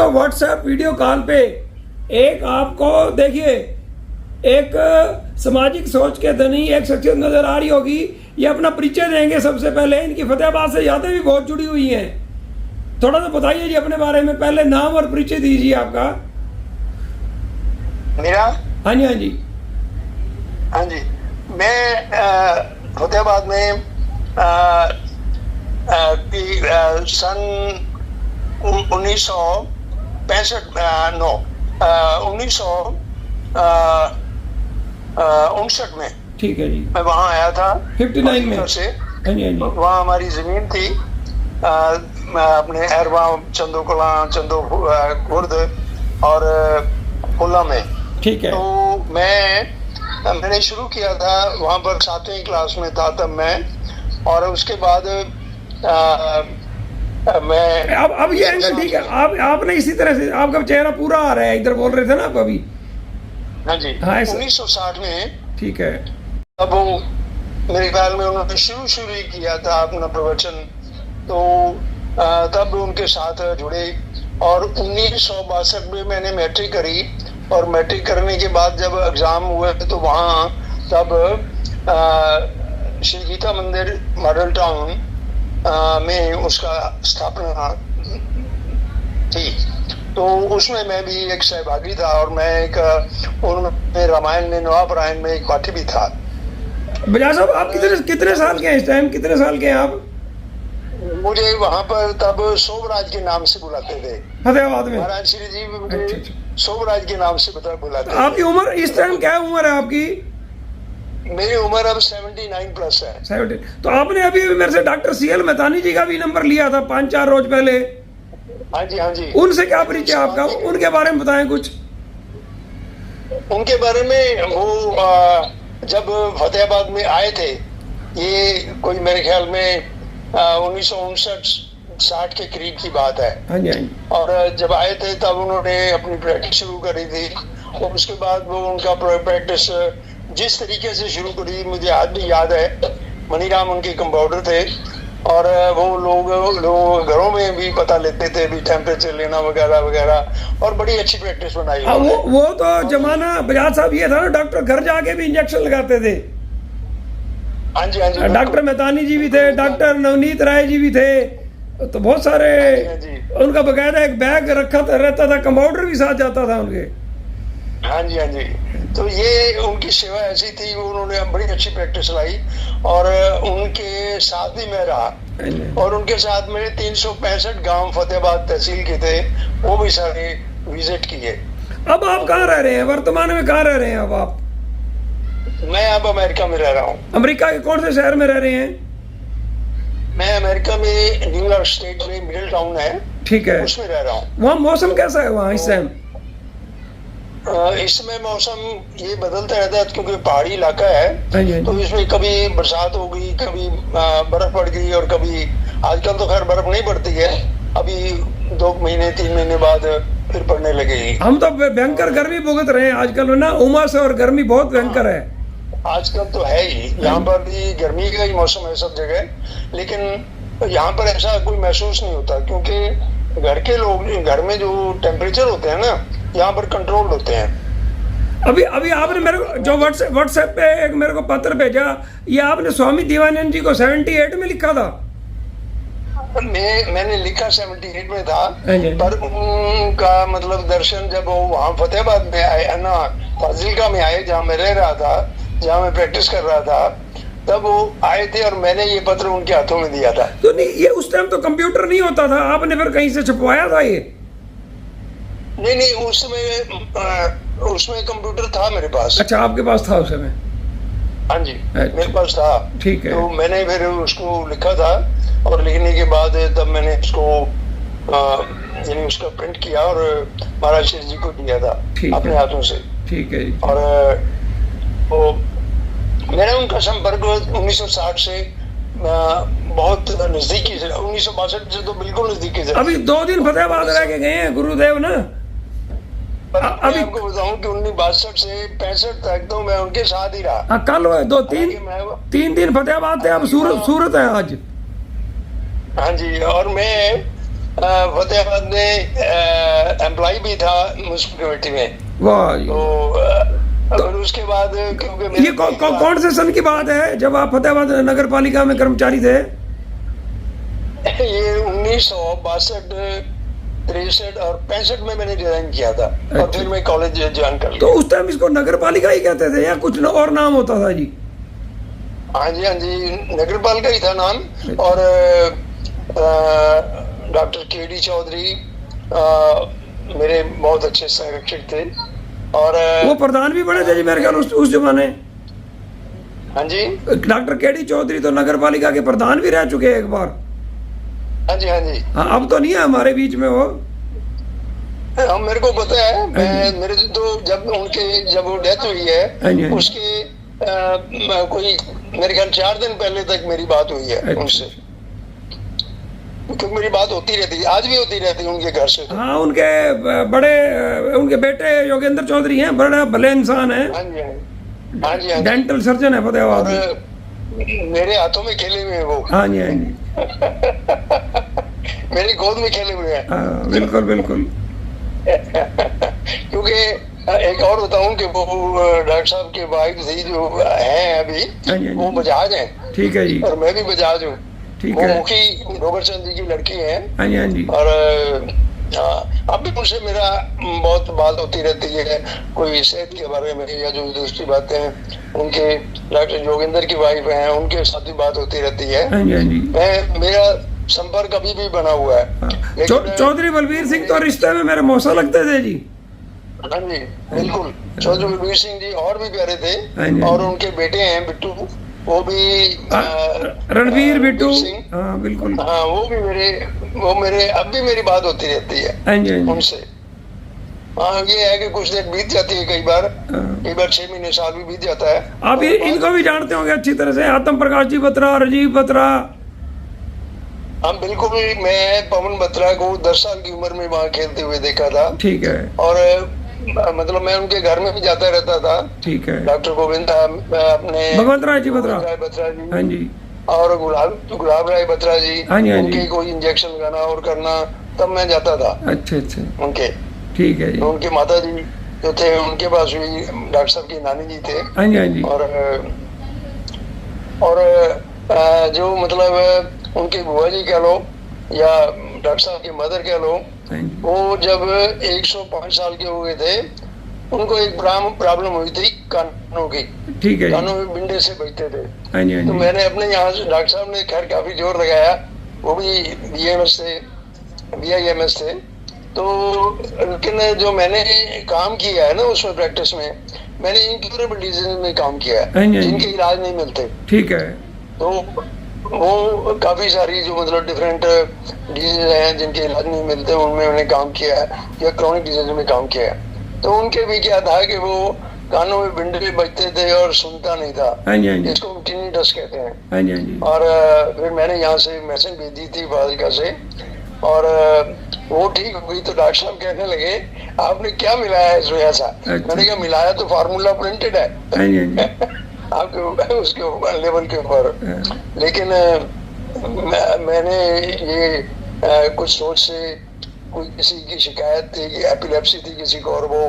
जो WhatsApp video call पे एक आपको देखिए एक सामाजिक सोच के धनी एक शख्सियत नजर आ रही होगी, ये अपना परिचय देंगे। सबसे पहले इनकी फतेहाबाद से यादें भी बहुत जुड़ी हुई हैं, थोड़ा सा बताइए जी अपने बारे में, पहले नाम और परिचय दीजिए आपका। मेरा? हाँ जी, हाँ जी, हाँ जी, मैं फतेहाबाद में सन 1959 में, ठीक है जी, मैं वहाँ आया था 59 में से। हाँ जी, हाँ जी, वहाँ हमारी जमीन थी अपने एरवा, चंदोकला, खुर्द और फुला में। ठीक है। तो मैंने शुरू किया था वहाँ पर 7वीं क्लास में था तब मैं, और उसके बाद मैं अब ये एंगल ठीक है। आपने इसी तरह से आपका चेहरा पूरा आ रहा है, इधर बोल रहे थे ना आप अभी। हाँ जी, हाँ, 1960 में, ठीक है। अब वो मेरे ख्याल में उन्होंने शुरू ही किया था अपना प्रवचन, तो तब उनके साथ जुड़े। और 1962 में मैंने मैट्रिक करी, और मैट्रिक करने के बाद जब एग्जाम हुए तो वहाँ तब श्री गीता मंदिर मॉडल टाउन में उसका स्थापना थी, तो उसमें मैं भी एक सहभागी था, और मैं एक उनमें रामायण में, नवापरायण में एक पाठी भी था। बजाज साहब, आप कितने साल के हैं इस टाइम, कितने साल के हैं आप? मुझे वहाँ पर तब सोमराज के नाम से बुलाते थे, फतेहाबाद में। महाराज श्री जी मुझे सोमराज के नाम से बुलाते थे। आपकी उम्र इस टाइम क्या उम्र है आपकी? मेरी उम्र अब 79 प्लस है। 70। तो आपने अभी मेरे से डॉक्टर CL मेहतानी जी का भी नंबर लिया था 5-4 रोज पहले। हाँ जी, हाँ जी। उनसे क्या परिचय आपका, उनके बारे में बताएं कुछ। उनके बारे में, वो जब फतेहाबाद में आए थे, ये कोई मेरे ख्याल में 1959-60 के करीब की बात है। हाँ जी, हाँ जी। और जब आए थे तब उन्होंने अपनी प्रैक्टिस शुरू करी थी, और उसके बाद वो उनका प्रैक्टिस जिस तरीके से शुरू करी मुझे आज भी याद है। मनीराम उनके कंपाउंडर थे, और वो लोग घरों में भी पता लेते थे, भी टेम्परेचर लेना वगैरह वगैरह, और बड़ी अच्छी प्रैक्टिस बनाई। वो तो जमाना बजाज साहब ये था ना, डॉक्टर घर जाके भी इंजेक्शन लगाते थे। हाँ जी, हाँ जी। डॉक्टर मेहतानी जी भी थे, डॉक्टर नवनीत राय जी भी थे, तो बहुत सारे। हाँ जी, उनका बकायदा एक बैग रखा रहता था, कंपाउंडर भी साथ जाता था उनके। हाँ जी, हाँ जी। तो ये उनकी सेवा ऐसी थी, उन्होंने बड़ी अच्छी प्रैक्टिस लाई, और उनके साथ भी मैं रहा, और उनके साथ मेरे 365 गांव फतेहाबाद तहसील के थे, वो भी सारे विजिट किए। अब आप कहाँ रह रहे हैं, वर्तमान में कहाँ रह रहे हैं अब आप? मैं अब अमेरिका में रह रहा हूँ। अमेरिका के कौन से शहर में रह रहे हैं? मैं अमेरिका में न्यूयॉर्क स्टेट में मिडिल टाउन है, ठीक है, उसमें रह रहा हूँ। वहाँ मौसम कैसा है वहाँ इस टाइम? इस समय मौसम ये बदलता रहता है, क्योंकि पहाड़ी इलाका है, तो इसमें कभी बरसात हो गई, कभी बर्फ पड़ गई, और कभी, आजकल तो खैर बर्फ नहीं पड़ती है, अभी 2 महीने 3 महीने बाद फिर पड़ने लगेगी। हम तो भयंकर गर्मी भुगत रहे हैं आजकल ना, उमस और गर्मी बहुत भयंकर है आजकल तो है ही। यहाँ पर भी गर्मी का ही मौसम है सब जगह, लेकिन यहाँ पर ऐसा कोई महसूस नहीं होता, क्योंकि घर के लोग, घर में जो टेम्परेचर होते हैं ना, यहाँ पर कंट्रोल होते हैं। अभी आपने मेरे को जो व्हाट्सएप पे एक मेरे को पत्र भेजा, ये आपने स्वामी दीवानंद जी को 78 में लिखा था? मैंने लिखा 78 में था, पर उनका मतलब दर्शन जब वो वहाँ फतेहाबाद में आए ना, फाजिलका में आए, जहाँ मैं रह रहा था, जहाँ मैं प्रैक्टिस कर रहा था, तब वो आए थे, और मैंने ये पत्र उनके हाथों में दिया था। तो नहीं, ये उस टाइम तो कंप्यूटर नहीं होता था, आपने फिर कहीं से छपवाया था ये? नहीं, उसमें कंप्यूटर था मेरे पास। अच्छा, आपके पास था उस समय? हाँ जी, मेरे पास था। ठीक है। तो मैंने फिर उसको लिखा था, और लिखने के बाद तब मैंने उसको यानी उसका प्रिंट किया, और महाराज श्री जी को दिया था अपने हाथों से। ठीक है। और वो मेरा उनका संपर्क 1960 से बहुत नजदीकी से, 1962 से तो बिल्कुल नजदीकी से। अभी 2 दिन फतेहाबाद रह के गए हैं गुरुदेव ना। अभी आपको बताऊं कि 1962 से 65 तक तो मैं उनके साथ ही रहा। कल हुए 3 दिन फतेहाबाद थे, अब सूरत है आज। हाँ जी, और मैं फतेहाबाद में भी था म्युनिसिपल कमेटी में। वाह जी। तो फिर उसके बाद क्योंकि ये कौन से सन की बात है जब आप फतेहाबाद नगर पालिका में कर्मचारी थे? ये 1962, 63 और 65 में मैंने रिजाइन किया था। और अच्छा। फिर मैं कॉलेज ज्वाइन कर तो लिया। उस टाइम इसको नगर पालिका ही कहते थे या कुछ और नाम होता था जी? हाँ जी, हाँ जी, नगर पालिका ही था नाम। और डॉक्टर केडी चौधरी मेरे बहुत अच्छे संरक्षक थे। और वो प्रधान भी बने थे जी मेरे ख्याल उस जमाने। हाँ जी, डॉक्टर केडी चौधरी तो नगर पालिका के प्रधान भी रह चुके हैं एक बार। हाँ जी, हाँ जी। हाँ, अब तो नहीं है हमारे बीच में वो। हाँ, मेरे को पता है। मैं मेरे तो जब वो डेथ हुई हाँ जी, है हाँ जी। उसके कोई मेरे ख्याल 4 दिन पहले तक मेरी बात हुई है अच्छा। उनसे। क्योंकि मेरी बात होती रहती है, आज भी होती रहती है उनके घर से। हाँ, उनके बेटे योगेंद्र चौधरी हैं, बड़ा भले इंसान है। हाँ जी, हाँ जी, हाँ जी, हाँ जी। डेंटल सर्जन है फतेहाबाद में। और मेरे हाथों में खेले हुए हैं वो। हाँ जी, हाँ जी। मेरी गोद में खेले हुए हैं। हाँ, बिल्कुल बिल्कुल। क्योंकि एक और बताऊं कि वो डॉक्टर साहब की वाइफ थी जो हैं अभी, हाँ जी, हाँ वो जी। बजाज हैं ठीक है जी। और मैं भी बजाज हूँ। ठीक वो है। मुखी डोगर चंद जी की लड़की है। हाँ जी, हाँ जी। और हाँ, अब भी उनसे मेरा बहुत बात होती रहती है, कोई सेहत के बारे में या जो दूसरी बातें हैं। उनके डॉक्टर योगेंद्र की वाइफ हैं, उनके साथ भी बात होती रहती है। हाँ जी, हाँ जी। मेरा संपर्क अभी भी बना हुआ है। हाँ। लेकिन चौधरी बलबीर सिंह तो रिश्ते में मेरे मौसा लगते थे जी। हाँ जी, बिल्कुल। चौधरी बलबीर सिंह जी और भी प्यारे थे। हाँ जी, और उनके बेटे हैं बिट्टू, वो भी रणवीर बिट्टू। सिंह। हाँ, बिल्कुल। हाँ, वो मेरे अब भी मेरी बात होती रहती है हाँ जी, हाँ जी। उनसे। हाँ, ये है कि कुछ देर बीत जाती है, कई बार हाँ। 6 महीने साल भी बीत जाता है। आप इनको भी जानते होंगे अच्छी तरह से, आत्म प्रकाश जी बत्रा, राजीव बत्रा। हाँ, बिल्कुल। मैं पवन बत्रा को 10 साल की उम्र में वहाँ खेलते हुए देखा था। ठीक है। और मतलब मैं उनके घर में भी जाता रहता था। ठीक है। डॉक्टर गोविंद अपने भगवंत राय जी बत्रा। बत्रा जी। हाँ जी। और गुलाब राय बत्रा जी। हाँ जी, हाँ जी। उनके कोई इंजेक्शन लगाना और करना, तब मैं जाता था अच्छा अच्छा। उनके। ठीक है जी। उनके माता जी जो थे, उनके पास भी डॉक्टर साहब की नानी जी थे। हाँ जी, हाँ जी। और जो मतलब उनके बुआ जी कह लो या डॉक्टर साहब की मदर कह लो, हाँ जी। वो जब 105 साल के हो गए थे, उनको एक प्रॉब्लम हुई थी कानों की। ठीक है जी। कानों में बिंडे से बजते थे। हाँ जी, हाँ तो जी। मैंने अपने यहाँ से, डॉक्टर साहब ने खैर काफी जोर लगाया, वो भी BIMS थे। तो लेकिन जो मैंने काम किया है ना उसमें प्रैक्टिस में, मैंने इनक्यूरेबल डिजीज में काम किया हाँ है जी, हाँ जी। जिनके इलाज नहीं मिलते। ठीक है। तो वो काफी सारी जो मतलब डिफरेंट डिजीज हैं जिनके इलाज नहीं मिलते, उनमें मैंने काम किया है, या क्रॉनिक डिजीज में काम किया है। तो उनके भी क्या था कि वो कानों में बिंडे बजते थे और सुनता नहीं था। हाँ जी, हाँ जी। इसको टिनिटस कहते हैं। हाँ जी, हाँ जी। और फिर मैंने यहाँ से मैसेज भेजी थी फाजिल्का से, और वो ठीक हो गई। तो डॉक्टर साहब कहने लगे, आपने क्या मिलाया है इसमें ऐसा? मैंने कहा, मिलाया तो फार्मूला प्रिंटेड है हाँ जी, हाँ जी। आपके उसके लेवल के ऊपर। लेकिन मैंने ये कुछ सोच से, कोई किसी की शिकायत थी कि एपिलेप्सी थी किसी को, और वो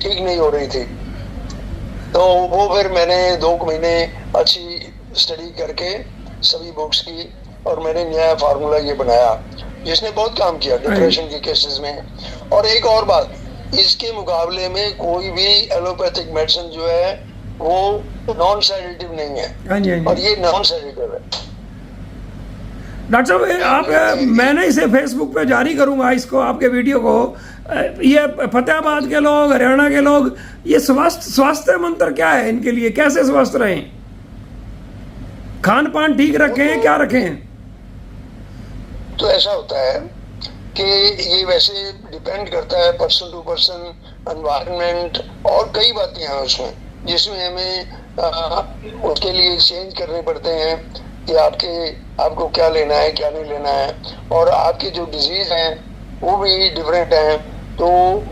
ठीक नहीं हो रही थी। तो वो फिर मैंने 2 महीने अच्छी स्टडी करके सभी बुक्स की, और मैंने नया फार्मूला ये बनाया जिसने बहुत काम किया डिप्रेशन के केसेस में। और एक और बात, इसके मुकाबले में कोई भी एलोपैथिक मेडिसिन जो है वो नॉन सेडेटिव नहीं है। हाँ जी, हाँ जी। और ये नॉन सेडेटिव है। डॉक्टर साहब, आप मैंने इसे फेसबुक पे जारी करूंगा, इसको आपके वीडियो को। ये फतेहाबाद के लोग, हरियाणा के लोग, ये स्वास्थ्य मंत्र क्या है इनके लिए? कैसे स्वस्थ रहें? खान पान ठीक रखें, क्या रखें? तो ऐसा होता है कि ये वैसे डिपेंड करता है पर्सन टू पर्सन, एनवायरनमेंट और कई बातें हैं उसमें, जिसमें हमें उसके लिए चेंज करने पड़ते हैं कि आपको क्या लेना है, क्या नहीं लेना है। और आपकी जो डिजीज हैं वो भी डिफरेंट हैं। तो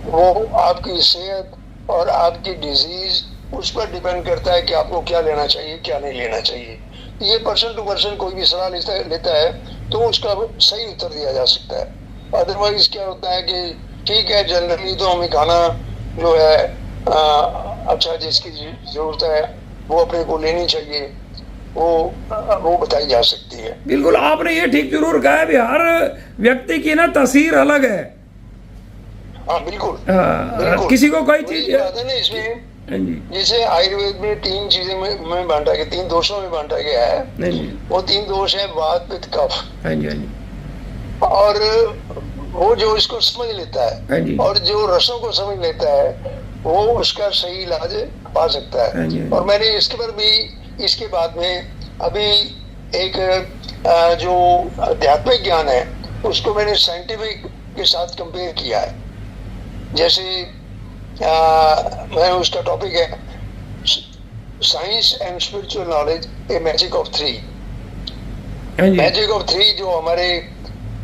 वो आपकी सेहत और आपकी डिजीज उस पर डिपेंड करता है कि आपको क्या लेना चाहिए, क्या नहीं लेना चाहिए। ये पर्सन टू पर्सन कोई भी सलाह लेता है तो उसका सही उत्तर दिया जा सकता है। अदरवाइज क्या होता है कि ठीक है, जनरली तो हमें खाना जो है अच्छा जिसकी जरूरत है वो अपने को लेनी चाहिए, वो बताई जा सकती है। बिल्कुल, आपने ये ठीक जरूर कहा है भी हर व्यक्ति की ना तस्वीर अलग है। हाँ बिल्कुल, हाँ, किसी को कोई चीज है ना इसमें, हाँ जी, जैसे आयुर्वेद में 3 चीजें में बांटा गया, 3 दोषों में बांटा गया है। हाँ जी, वो 3 दोष है वात पित्त कफ। हाँ जी, हाँ जी, और वो जो इसको समझ लेता हाँ है जी, और जो रसों को समझ लेता है वो उसका सही इलाज पा सकता हाँ जी, है। हाँ जी। और मैंने इसके पर भी इसके बाद में अभी एक जो आध्यात्मिक ज्ञान है उसको मैंने साइंटिफिक के साथ कंपेयर किया है। जैसे मैं उसका टॉपिक है science and spiritual knowledge, a magic of 3। हाँ जी, मैजिक ऑफ 3 जो हमारे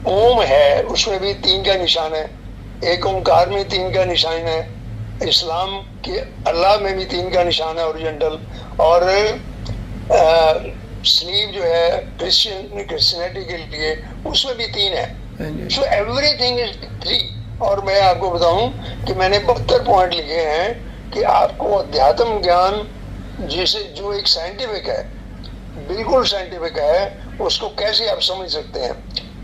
ओम है उसमें भी 3 का निशान है, एक ओंकार में 3 का निशान है, इस्लाम के अल्लाह में भी 3 का निशान है ओरिजेंटल, और स्लीव जो है क्रिश्चियनिटी के लिए उसमें भी 3 है। हाँ जी, सो एवरीथिंग इज 3। और मैं आपको बताऊं कि मैंने 72 पॉइंट लिखे हैं कि आपको अध्यात्म ज्ञान जिसे जो एक साइंटिफिक है, बिल्कुल साइंटिफिक है, उसको कैसे आप समझ सकते हैं,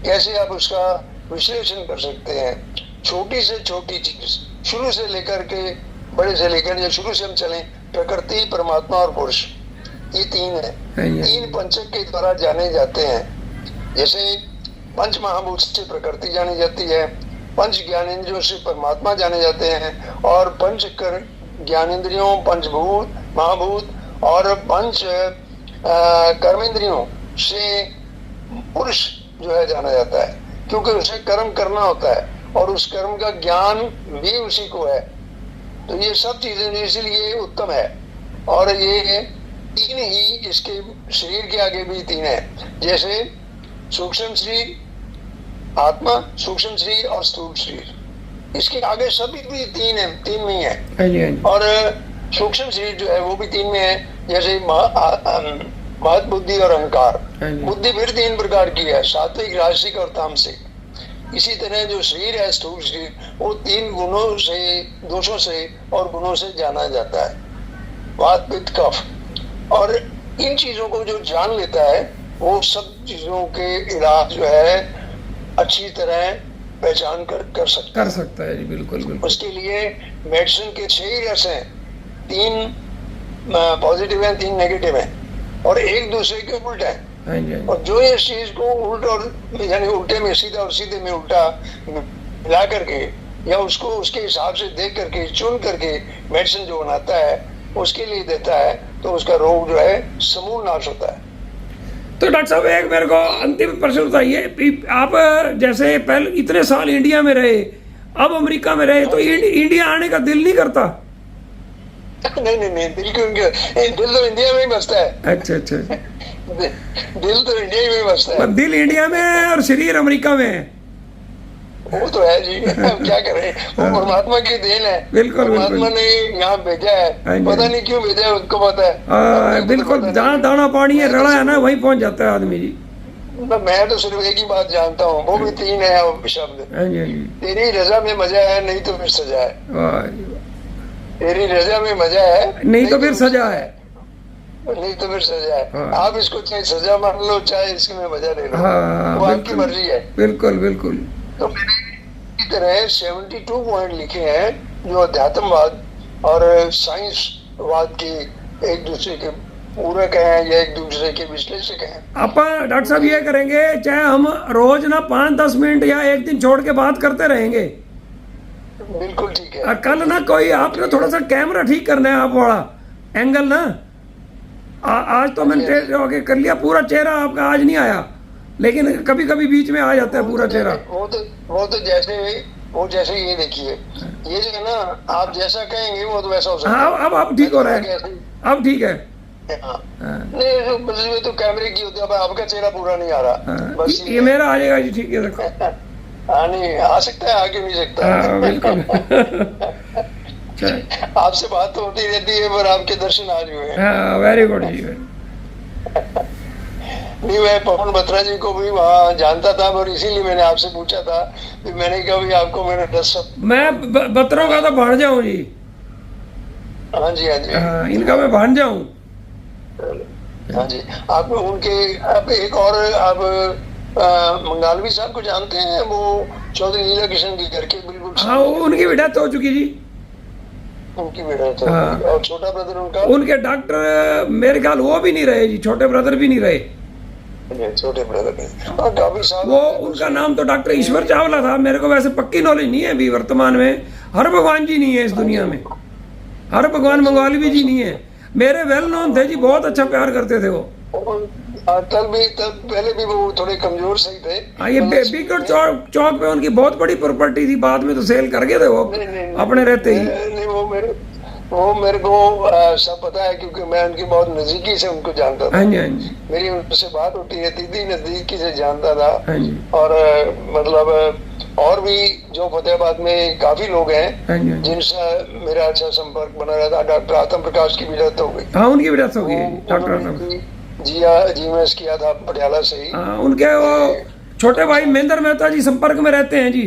कैसे आप उसका विश्लेषण कर सकते हैं। छोटी से छोटी चीज शुरू से लेकर के बड़े से लेकर, या शुरू से हम चलें, प्रकृति, परमात्मा और पुरुष, ये 3 है। हाँ जी, 3 पंचक के द्वारा जाने जाते हैं। जैसे पंच महाभूत से प्रकृति जानी जाती है, पंच ज्ञानेंद्रियों से परमात्मा जाने जाते हैं, और पंच ज्ञानेंद्रियों, पंचभूत महाभूत और पंच कर्मेंद्रियों से पुरुष जो है जाना जाता है, क्योंकि उसे कर्म करना होता है और उस कर्म का ज्ञान भी उसी को है। तो ये सब चीजें इसलिए उत्तम है। और ये 3 ही इसके शरीर के आगे भी 3 है, जैसे सूक्ष्म शरीर, आत्मा, सूक्ष्म शरीर और स्थूल शरीर, इसके आगे सभी भी 3 है, 3 में ही है। हाँ जी, हाँ जी, और सूक्ष्म शरीर जो है वो भी 3 में है, जैसे महत बुद्धि और अहंकार। हाँ जी। बुद्धि फिर 3 प्रकार की है, सात्विक, राजसिक और तामसिक। इसी तरह जो शरीर है स्थूल शरीर, वो 3 गुणों से, दोषों से और गुणों से जाना जाता है, वात पित्त कफ। और इन चीजों को जो जान लेता है वो सब चीजों के इलाज जो है अच्छी तरह पहचान कर सकता है जी, बिल्कुल बिल्कुल। उसके लिए मेडिसिन के 6 ही रस हैं, 3 पॉजिटिव हैं, 3 नेगेटिव हैं, और एक दूसरे के उल्ट है। हाँ जी, हाँ जी, और जो इस चीज को उल्ट और यानी उल्टे में सीधा और सीधे में उल्टा मिला करके, या उसको उसके हिसाब से देख करके, चुन करके मेडिसिन जो बनाता है उसके लिए देता है, तो उसका रोग जो है समूल नाश होता है। तो डॉक्टर साहब एक मेरे को अंतिम प्रश्न बताइए, आप जैसे पहले इतने साल इंडिया में रहे, अब अमेरिका में रहे, तो इंडिया आने का दिल नहीं करता? नहीं, दिल क्यों, दिल तो इंडिया में ही बसता है। अच्छा, दिल तो इंडिया में ही बसता है। दिल इंडिया में है और शरीर अमेरिका में है। वो तो है जी, क्या करें, वो परमात्मा की देन है। बिल्कुल, परमात्मा ने यहाँ भेजा है, पता नहीं क्यों भेजा है, उसको पता है। बिल्कुल, जहाँ दाना पानी है रड़ा है ना, वहीं पहुंच जाता है आदमी जी। मैं तो सिर्फ एक ही बात जानता हूँ, वो भी 3 है शब्द, तेरी रजा में मजा है, नहीं तो फिर सजा है। तेरी रजा में मजा है, नहीं तो फिर सजा है, नहीं तो फिर सजा है। आप इसको चाहे सजा मान लो, चाहे इसमें मजा ले लो, वो आपकी मर्जी है। बिल्कुल बिल्कुल। तो मैंने इसी तरह 72 पॉइंट लिखे हैं जो अध्यात्मवाद और साइंसवाद के एक दूसरे के पूरक हैं या एक दूसरे के विश्लेषक हैं। अपन डॉक्टर साहब ये करेंगे, चाहे हम रोज ना 5-10 मिनट या एक दिन छोड़ के बात करते रहेंगे। बिल्कुल ठीक है। कल ना कोई आपने थोड़ा सा कैमरा ठीक करना है, आप वाला एंगल ना, आज तो मैंने कर लिया, पूरा चेहरा आपका आज नहीं आया, लेकिन कभी कभी बीच में आ जाता है पूरा चेहरा। वो तो जैसे ये देखिए, ये जो है ना, आप जैसा कहेंगे वो तो वैसा हो सकता है। हाँ, अब आप ठीक हो रहे हैं, अब ठीक है। नहीं, बस तो कैमरे की होती है, आपका चेहरा पूरा नहीं आ रहा, बस ये मेरा आ जाएगा जी, ठीक है, देखो। हाँ, नहीं आ सकता है, आगे नहीं सकता। बिल्कुल। आपसे बात तो होती रहती है, पर आपके दर्शन आज हुए हैं। वेरी गुड जी। नहीं, मैं पवन बत्रा जी को भी वहाँ जानता था और इसीलिए मैंने आपसे पूछा था। मैंने कहा भी आपको मैंने 10। मैं बत्रों का तो भांजा हूँ जी। हाँ जी, हाँ जी, हाँ, इनका मैं भांजा हूँ। हाँ जी। आप उनके, आप एक और आप मंगालवी साहब को जानते हैं, वो चौधरी लीला किशन की घर के बिल्कुल हाँ, उनकी भी डेथ हो चुकी जी। उनकी बेटा तो। हाँ। और छोटा ब्रदर उनका? उनके डॉक्टर मेरे ख्याल वो भी नहीं रहे जी, छोटे ब्रदर भी नहीं रहे। छोटे ब्रदर ने। और काफी साल वो उनका नाम तो डॉक्टर ईश्वर चावला था। मेरे को वैसे पक्की नॉलेज नहीं है अभी वर्तमान में। हर भगवान जी नहीं है इस दुनिया में, हर भगवान मंगवालवी जी नहीं है। मेरे वेल नोन थे जी, बहुत अच्छा प्यार करते थे वो। तब पहले भी वो थोड़े कमजोर सही थे। हाँ, ये बीकट चौक पे उनकी बहुत बड़ी प्रॉपर्टी थी, बाद में तो सेल कर गए थे वो अपने रहते ही। नहीं, वो मेरे को सब पता है, क्योंकि मैं उनकी बहुत नजदीकी से उनको जानता था। हाँ जी, हाँ जी, मेरी उनसे बात होती है, दीदी नजदीकी से जानता था। हाँ जी। और मतलब और भी जो फतेहाबाद में काफी लोग हैं हाँ जी, हाँ जी। जिनसे मेरा अच्छा संपर्क बना रहता। डॉक्टर आतम प्रकाश की भी डेथ हो गई। हाँ, उनकी भी डेथ हो गई डॉक्टर। जीएमएस किया था पटियाला से ही। हाँ, उनके वो छोटे भाई महेंद्र मेहता जी संपर्क में रहते हैं जी।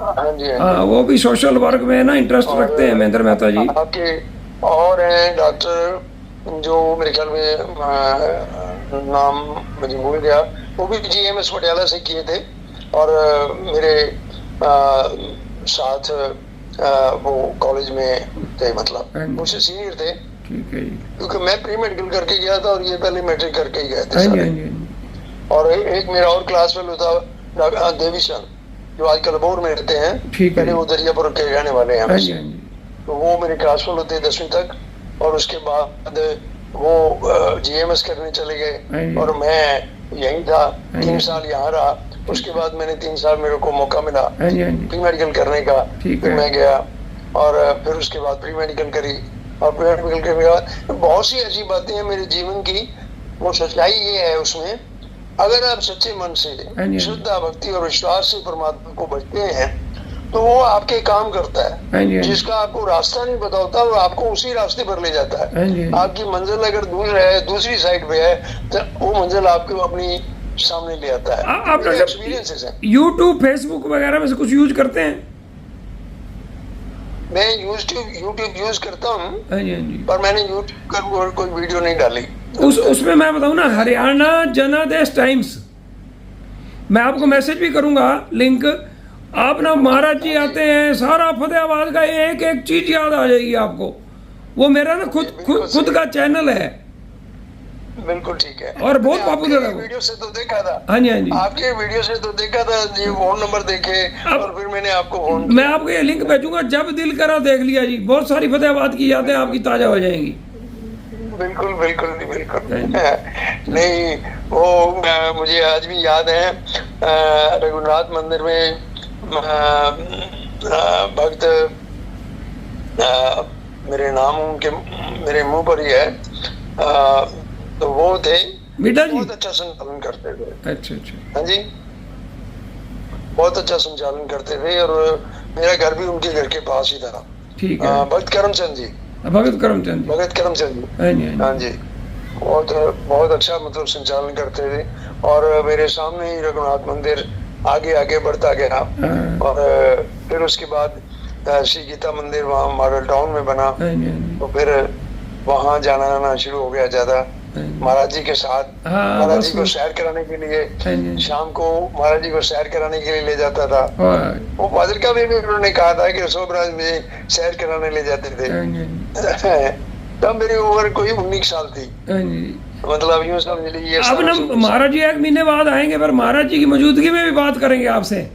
हाँ जी, हाँ, वो भी सोशल वर्क में ना इंटरेस्ट रखते हैं महेंद्र मेहता जी। आपके और हैं डॉक्टर जो मेरे ख्याल में नाम मुझे भूल गया, वो भी जीएमएस पटियाला से किए थे और मेरे साथ वो कॉलेज में थे, मतलब मुझसे सीनियर थे। ठीक है जी। क्योंकि मैं प्री मेडिकल करके गया था और ये पहले मैट्रिक करके ही गए थे। हाँ जी, हाँ जी, हाँ जी। और एक मेरा और क्लास फेलो था देवीचंद, जो आजकल बोर में रहते हैं। ठीक है। पहले वो दरियापुर के रहने वाले हैं। हाँ जी, हाँ जी। तो वो मेरे क्लास फेलो थे 10वीं तक, और उसके बाद वो जीएमएस करने चले गए और मैं यहीं था। 3 साल यहाँ रहा। उसके बाद मैंने 3 साल मेरे को मौका मिला प्री मेडिकल करने का, फिर मैं गया और फिर उसके बाद प्री मेडिकल करी। और प्री मेडिकल करने के बाद बहुत सी ऐसी बातें हैं मेरे जीवन की। वो सच्चाई ये है उसमें, अगर आप सच्चे मन से शुद्ध भक्ति और विश्वास से परमात्मा को बचते हैं तो वो आपके काम करता है। जिसका आपको रास्ता नहीं पता होता वो आपको उसी रास्ते पर ले जाता है। आपकी मंजिल अगर दूर है, दूसरी साइड पे है, तो वो मंजिल आपको अपनी सामने ले आता है। आप एक्सपीरियंसेस है। यूट्यूब फेसबुक वगैरह में से कुछ यूज करते हैं? मैं यूट्यूब यूज करता हूँ, पर मैंने यूट्यूब पर कोई वीडियो नहीं डाली। उसमें मैं बताऊँ ना, हरियाणा जनादेश टाइम्स, मैं आपको मैसेज भी करूंगा लिंक। आप ना महाराज जी आते हैं, सारा फतेहाबाद का एक एक चीज याद आ जाएगी आपको। वो मेरा ना खुद का चैनल है। बिल्कुल ठीक है। और बहुत पॉपुलर है। वीडियो से तो देखा था। हाँ जी, हाँ जी। आपके वीडियो से तो देखा था जी, फोन नंबर देखे और फिर मैंने आपको फोन किया। मैं आपको ये लिंक भेजूंगा, जब दिल करा देख लिया जी। बहुत सारी फतेहाबाद की यादें आपकी ताजा हो जाएंगी। बिल्कुल बिल्कुल बिल्कुल। नहीं, वो मुझे आज भी याद है, रघुनाथ मंदिर में भक्त, मेरे नाम उनके मेरे मुंह पर ही है, तो वो थे बेटा जी, बहुत अच्छा संचालन करते थे। अच्छा अच्छा। हाँ जी, बहुत अच्छा संचालन करते थे और मेरा घर भी उनके घर के पास ही था। ठीक है। भक्त करमचंद जी, भगत करमचंद जी। हाँ जी, बहुत अच्छा मतलब संचालन करते थे। और मेरे सामने ही रघुनाथ मंदिर आगे आगे बढ़ता गया। और फिर उसके बाद श्री गीता मंदिर वहाँ मॉडल टाउन में बना। तो फिर वहाँ जाना आना शुरू हो गया ज्यादा महाराज जी के साथ। महाराज जी को सैर कराने के लिए शाम को महाराज जी को सैर कराने के लिए ले जाता था। वो फाजिलका में भी उन्होंने कहा था कि सोमराज में सैर कराने ले जाते थे। तब मेरी उम्र कोई 19 साल थी, मतलब यूं समझ लीजिए। अब ना महाराज जी 1 महीने बाद आएंगे, पर महाराज जी की मौजूदगी में भी बात करेंगे आपसे।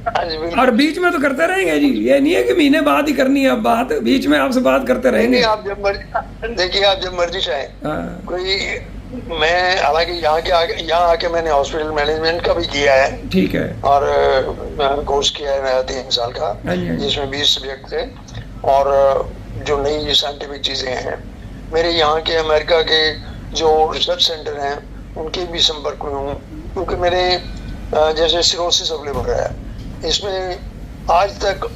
और बीच में तो करते रहेंगे जी, ये नहीं है कि महीने बाद ही करनी है अब बात, बीच में आपसे बात करते रहेंगे। आप जब मर्जी देखिए, आप जब मर्जी चाहें। कोई मैं हालांकि यहाँ आके मैंने हॉस्पिटल मैनेजमेंट का भी किया है। ठीक है। और कोर्स किया है मेरा 3 साल का, जिसमें 20 सब्जेक्ट थे और जो नई साइंटिफिक चीजें हैं। मेरे यहाँ के अमेरिका के जो रिसर्च सेंटर हैं उनके भी संपर्क में हूँ, क्योंकि मेरे जैसे सिरोसिस ऑफ लिवर है, इसमें आज तक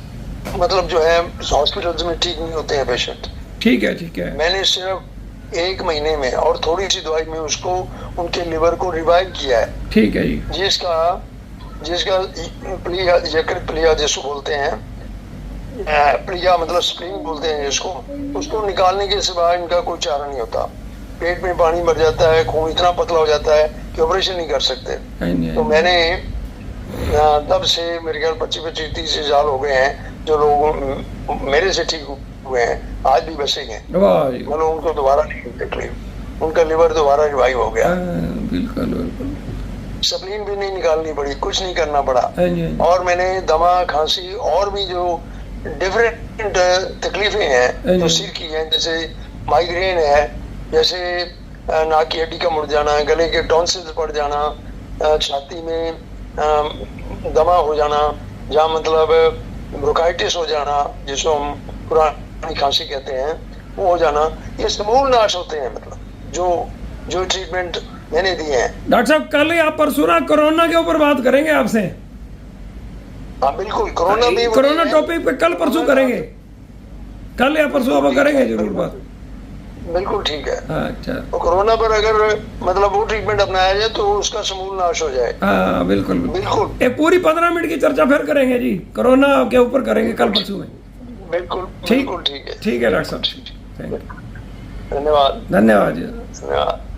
मतलब जो है हॉस्पिटल्स में ठीक नहीं होते हैं पेशेंट। ठीक है, ठीक है। मैंने सिर्फ 1 महीने में और थोड़ी सी दवाई में उसको उनके लिवर को रिवाइव किया है, ठीक है जी। जिसका प्लिया, यकृत प्लिया जिसको बोलते हैं, प्लिया मतलब स्प्लीन बोलते हैं जिसको, उसको निकालने के सिवा इनका कोई चारा नहीं होता। पेट में पानी भर जाता है, खून इतना पतला हो जाता है कि ऑपरेशन नहीं कर सकते। तो मैंने तब से मेरे ख्याल 25-30 साल हो गए हैं जो लोग मेरे से ठीक हुए हैं, आज भी बचे हैं, मतलब उनको दोबारा नहीं तकलीफ, उनका लिवर दोबारा रिवाइव हो गया। बिल्कुल बिल्कुल, स्प्लीन भी नहीं निकालनी पड़ी, कुछ नहीं करना पड़ा। और मैंने दमा, खांसी और भी जो डिफरेंट तकलीफें हैं जो सिर की हैं, जैसे माइग्रेन है, जैसे नाक की हड्डी का मुड़ जाना, गले के टॉन्सिल्स पड़ जाना, छाती में दमा हो जाना, जहाँ मतलब ब्रोंकाइटिस हो जाना जिसको हम पुरानी खांसी कहते हैं, वो हो जाना, ये समूल नाश होते हैं। मतलब जो ट्रीटमेंट मैंने दिए हैं। डॉक्टर साहब कल या परसों ना कोरोना के ऊपर बात करेंगे आपसे। हाँ बिल्कुल, कोरोना टॉपिक पे कल परसों करेंगे, कल या परसों अब करेंगे जरूर बात। बिल्कुल ठीक है। अच्छा, तो कोरोना पर अगर मतलब वो ट्रीटमेंट अपनाया जाए तो उसका समूल नाश हो जाए। हाँ बिल्कुल बिल्कुल। एक पूरी 15 मिनट की चर्चा फिर करेंगे जी, कोरोना के ऊपर करेंगे कल परसों में। बिल्कुल ठीक है। ठीक है डॉक्टर साहब, धन्यवाद। धन्यवाद जी। धन्यवाद।